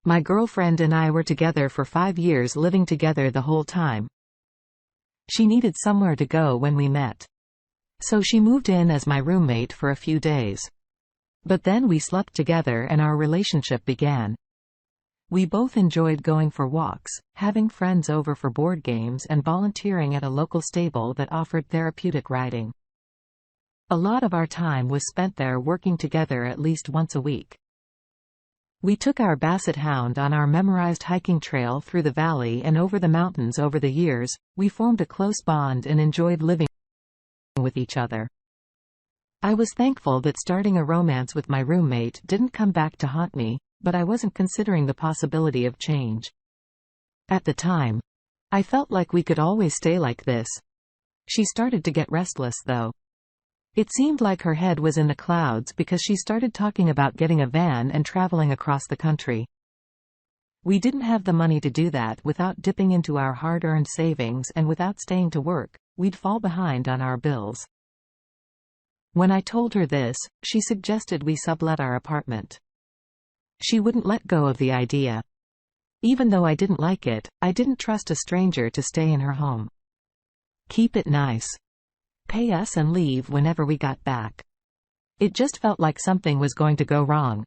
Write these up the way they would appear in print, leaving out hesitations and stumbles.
My girlfriend and I were together for 5 years, living together the whole time. She needed somewhere to go when we met. So she moved in as my roommate for a few days. But then we slept together and our relationship began. We both enjoyed going for walks, having friends over for board games, and volunteering at a local stable that offered therapeutic riding. A lot of our time was spent there, working together at least once a week. We took our Basset Hound on our memorized hiking trail through the valley and over the mountains. Over the years, we formed a close bond and enjoyed living with each other. I was thankful that starting a romance with my roommate didn't come back to haunt me, but I wasn't considering the possibility of change. At the time, I felt like we could always stay like this. She started to get restless, though. It seemed like her head was in the clouds because she started talking about getting a van and traveling across the country. We didn't have the money to do that without dipping into our hard-earned savings, and without staying to work, we'd fall behind on our bills. When I told her this, she suggested we sublet our apartment. She wouldn't let go of the idea. Even though I didn't like it, I didn't trust a stranger to stay in her home. Keep it nice. Pay us and leave whenever we got back. It just felt like something was going to go wrong.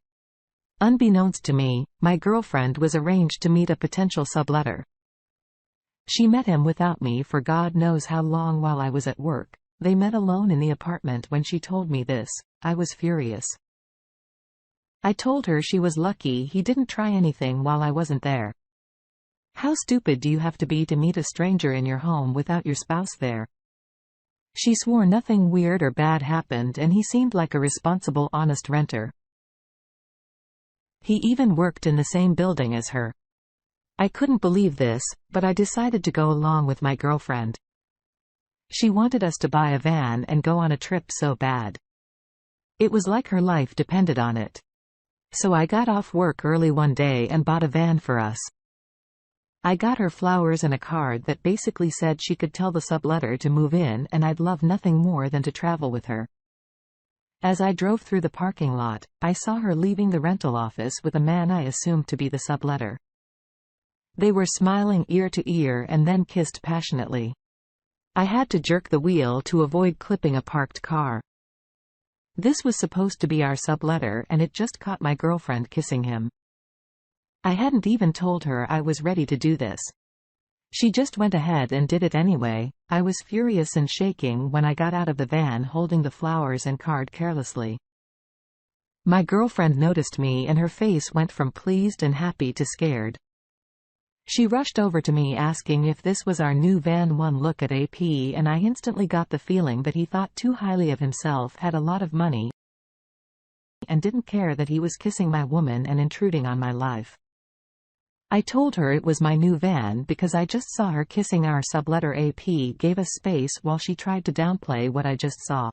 Unbeknownst to me, my girlfriend was arranged to meet a potential subletter. She met him without me for God knows how long while I was at work. They met alone in the apartment. When she told me this, I was furious. I told her she was lucky he didn't try anything while I wasn't there. How stupid do you have to be to meet a stranger in your home without your spouse there? She swore nothing weird or bad happened, and he seemed like a responsible, honest renter. He even worked in the same building as her. I couldn't believe this, but I decided to go along with my girlfriend. She wanted us to buy a van and go on a trip so bad. It was like her life depended on it. So I got off work early one day and bought a van for us. I got her flowers and a card that basically said she could tell the subletter to move in, and I'd love nothing more than to travel with her. As I drove through the parking lot, I saw her leaving the rental office with a man I assumed to be the subletter. They were smiling ear to ear and then kissed passionately. I had to jerk the wheel to avoid clipping a parked car. This was supposed to be our subletter, and it just caught my girlfriend kissing him. I hadn't even told her I was ready to do this. She just went ahead and did it anyway. I was furious and shaking when I got out of the van holding the flowers and card carelessly. My girlfriend noticed me and her face went from pleased and happy to scared. She rushed over to me asking if this was our new van. One look at AP and I instantly got the feeling that he thought too highly of himself, had a lot of money, and didn't care that he was kissing my woman and intruding on my life. I told her it was my new van because I just saw her kissing our subletter. AP gave us space while she tried to downplay what I just saw.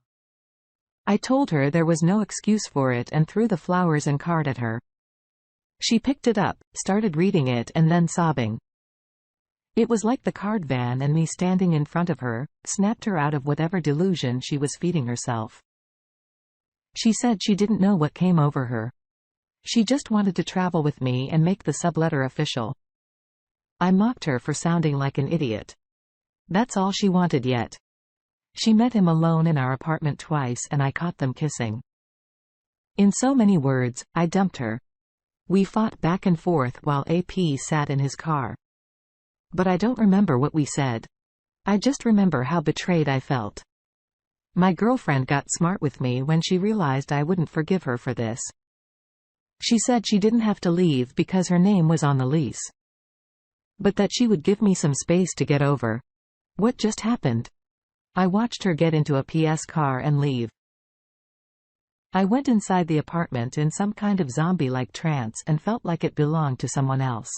I told her there was no excuse for it and threw the flowers and card at her. She picked it up, started reading it, and then sobbing. It was like the card van and me standing in front of her snapped her out of whatever delusion she was feeding herself. She said she didn't know what came over her. She just wanted to travel with me and make the subletter official. I mocked her for sounding like an idiot. That's all she wanted yet. She met him alone in our apartment twice and I caught them kissing. In so many words, I dumped her. We fought back and forth while AP sat in his car. But I don't remember what we said. I just remember how betrayed I felt. My girlfriend got smart with me when she realized I wouldn't forgive her for this. She said she didn't have to leave because her name was on the lease, but that she would give me some space to get over what just happened. I watched her get into a PS car and leave. I went inside the apartment in some kind of zombie-like trance and felt like it belonged to someone else.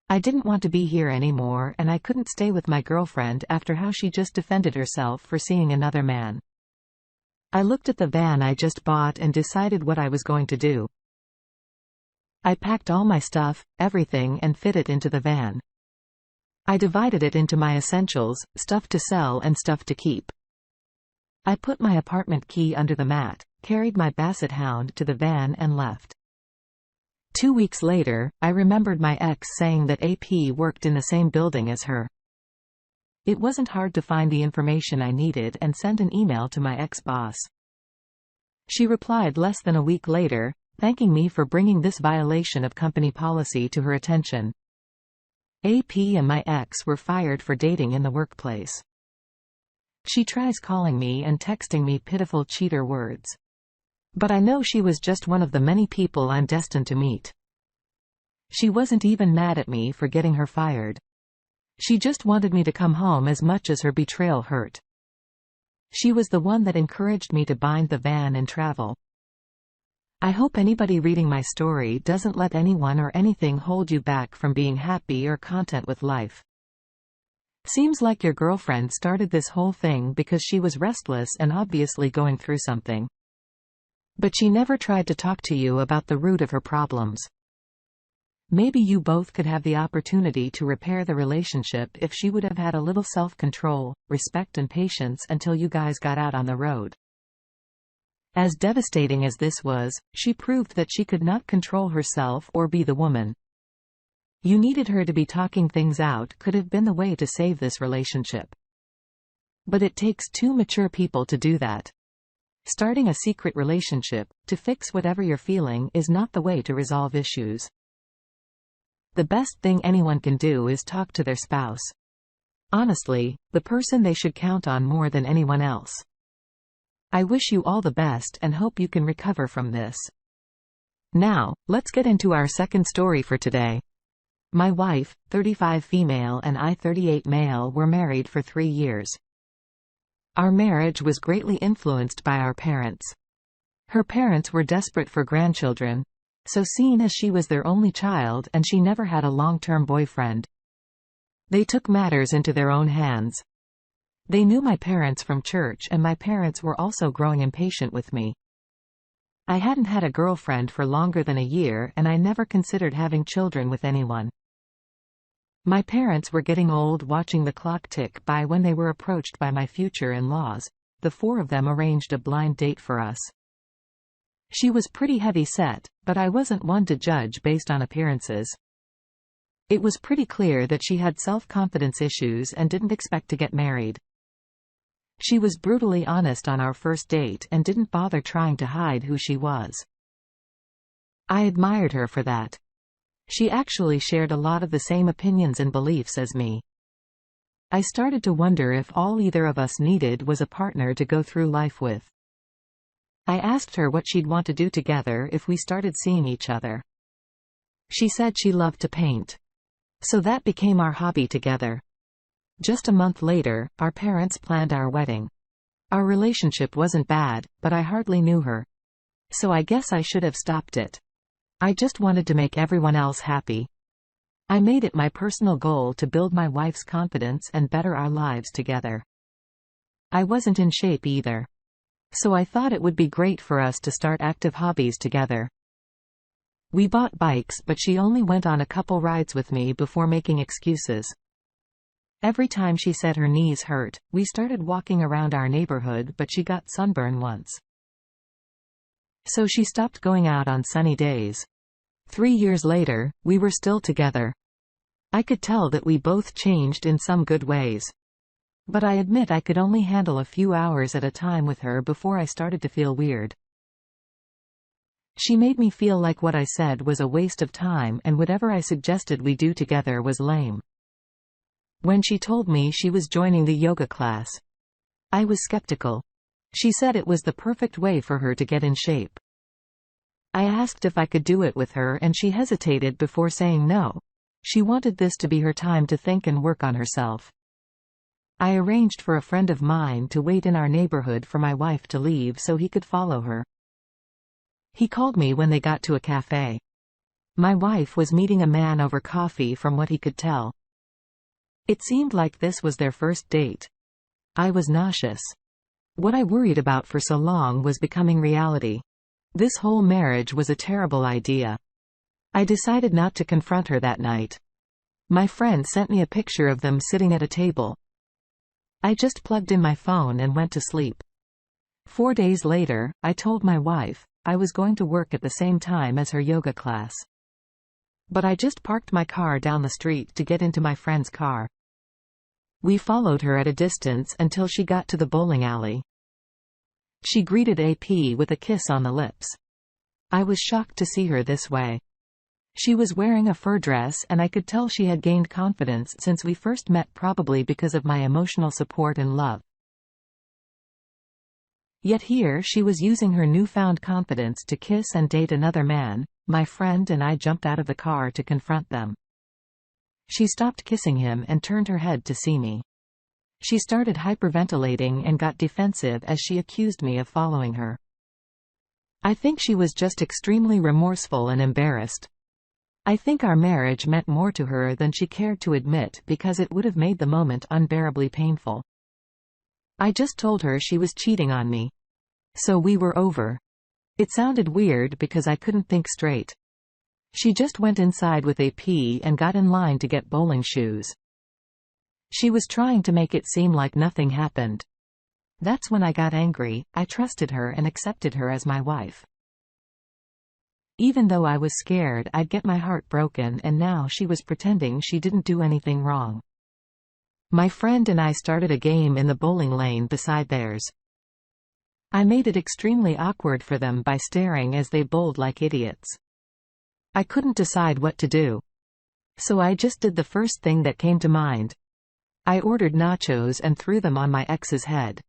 I didn't want to be here anymore, and I couldn't stay with my girlfriend after how she just defended herself for seeing another man. I looked at the van I just bought and decided what I was going to do. I packed all my stuff, everything, and fit it into the van. I divided it into my essentials, stuff to sell and stuff to keep. I put my apartment key under the mat, carried my Basset Hound to the van and left. 2 weeks later, I remembered my ex saying that AP worked in the same building as her. It wasn't hard to find the information I needed and send an email to my ex-boss. She replied less than a week later, thanking me for bringing this violation of company policy to her attention. AP and my ex were fired for dating in the workplace. She tries calling me and texting me pitiful cheater words. But I know she was just one of the many people I'm destined to meet. She wasn't even mad at me for getting her fired. She just wanted me to come home as much as her betrayal hurt. She was the one that encouraged me to bind the van and travel. I hope anybody reading my story doesn't let anyone or anything hold you back from being happy or content with life. Seems like your girlfriend started this whole thing because she was restless and obviously going through something. But she never tried to talk to you about the root of her problems. Maybe you both could have the opportunity to repair the relationship if she would have had a little self-control, respect and patience until you guys got out on the road. As devastating as this was, she proved that she could not control herself or be the woman. You needed her to be talking things out could have been the way to save this relationship. But it takes two mature people to do that. Starting a secret relationship, to fix whatever you're feeling, is not the way to resolve issues. The best thing anyone can do is talk to their spouse. Honestly, the person they should count on more than anyone else. I wish you all the best and hope you can recover from this. Now, let's get into our second story for today. My wife, 35 female and I 38 male, were married for 3 years. Our marriage was greatly influenced by our parents. Her parents were desperate for grandchildren, so seeing as she was their only child and she never had a long-term boyfriend, they took matters into their own hands. They knew my parents from church and my parents were also growing impatient with me. I hadn't had a girlfriend for longer than a year and I never considered having children with anyone. My parents were getting old watching the clock tick by when they were approached by my future in-laws. The 4 of them arranged a blind date for us. She was pretty heavy-set, but I wasn't one to judge based on appearances. It was pretty clear that she had self-confidence issues and didn't expect to get married. She was brutally honest on our first date and didn't bother trying to hide who she was. I admired her for that. She actually shared a lot of the same opinions and beliefs as me. I started to wonder if all either of us needed was a partner to go through life with. I asked her what she'd want to do together if we started seeing each other. She said she loved to paint. So that became our hobby together. Just a month later, our parents planned our wedding. Our relationship wasn't bad, but I hardly knew her. So I guess I should have stopped it. I just wanted to make everyone else happy. I made it my personal goal to build my wife's confidence and better our lives together. I wasn't in shape either. So I thought it would be great for us to start active hobbies together. We bought bikes, but she only went on a couple rides with me before making excuses. Every time she said her knees hurt, we started walking around our neighborhood, but she got sunburn once. So she stopped going out on sunny days. 3 years later, we were still together. I could tell that we both changed in some good ways. But I admit I could only handle a few hours at a time with her before I started to feel weird. She made me feel like what I said was a waste of time and whatever I suggested we do together was lame. When she told me she was joining the yoga class, I was skeptical. She said it was the perfect way for her to get in shape. I asked if I could do it with her and she hesitated before saying no. She wanted this to be her time to think and work on herself. I arranged for a friend of mine to wait in our neighborhood for my wife to leave so he could follow her. He called me when they got to a cafe. My wife was meeting a man over coffee from what he could tell. It seemed like this was their first date. I was nauseous. What I worried about for so long was becoming reality. This whole marriage was a terrible idea. I decided not to confront her that night. My friend sent me a picture of them sitting at a table. I just plugged in my phone and went to sleep. 4 days later, I told my wife I was going to work at the same time as her yoga class. but I just parked my car down the street to get into my friend's car. We followed her at a distance until she got to the bowling alley. She greeted AP with a kiss on the lips. I was shocked to see her this way. She was wearing a fur dress and I could tell she had gained confidence since we first met, probably because of my emotional support and love. Yet here she was using her newfound confidence to kiss and date another man. My friend and I jumped out of the car to confront them. She stopped kissing him and turned her head to see me. She started hyperventilating and got defensive as she accused me of following her. I think she was just extremely remorseful and embarrassed. I think our marriage meant more to her than she cared to admit because it would have made the moment unbearably painful. I just told her she was cheating on me. So we were over. It sounded weird because I couldn't think straight. She just went inside with AP and got in line to get bowling shoes. She was trying to make it seem like nothing happened. That's when I got angry. I trusted her and accepted her as my wife. Even though I was scared I'd get my heart broken, and now she was pretending she didn't do anything wrong. My friend and I started a game in the bowling lane beside theirs. I made it extremely awkward for them by staring as they bowled like idiots. I couldn't decide what to do. So I just did the first thing that came to mind. I ordered nachos and threw them on my ex's head.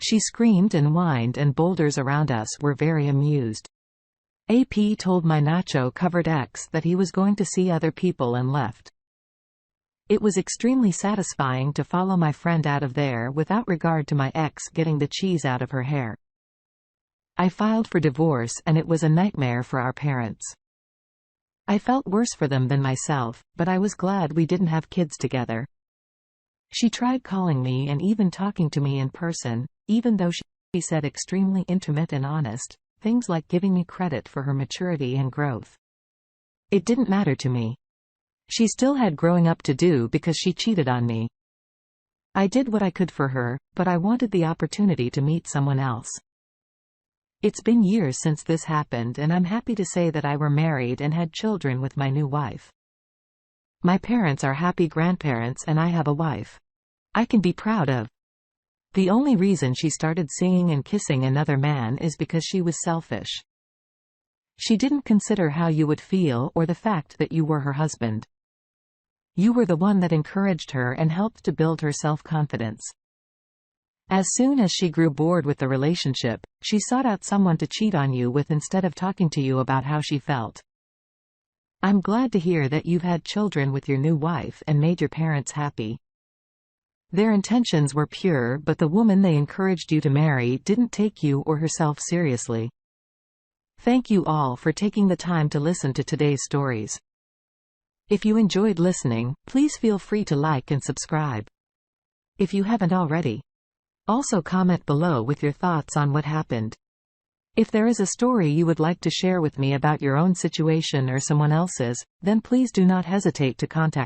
She screamed and whined, and boulders around us were very amused. AP told my nacho-covered ex that he was going to see other people and left. It was extremely satisfying to follow my friend out of there without regard to my ex getting the cheese out of her hair. I filed for divorce and it was a nightmare for our parents. I felt worse for them than myself, but I was glad we didn't have kids together. She tried calling me and even talking to me in person, even though she said extremely intimate and honest things like giving me credit for her maturity and growth. It didn't matter to me. She still had growing up to do because she cheated on me. I did what I could for her, but I wanted the opportunity to meet someone else. It's been years since this happened, and I'm happy to say that I were married and had children with my new wife. My parents are happy grandparents and I have a wife I can be proud of. The only reason she started seeing and kissing another man is because she was selfish. She didn't consider how you would feel or the fact that you were her husband. You were the one that encouraged her and helped to build her self-confidence. As soon as she grew bored with the relationship, she sought out someone to cheat on you with instead of talking to you about how she felt. I'm glad to hear that you've had children with your new wife and made your parents happy. Their intentions were pure, but the woman they encouraged you to marry didn't take you or herself seriously. Thank you all for taking the time to listen to today's stories. If you enjoyed listening, please feel free to like and subscribe. If you haven't already. Also comment below with your thoughts on what happened. If there is a story you would like to share with me about your own situation or someone else's, then please do not hesitate to contact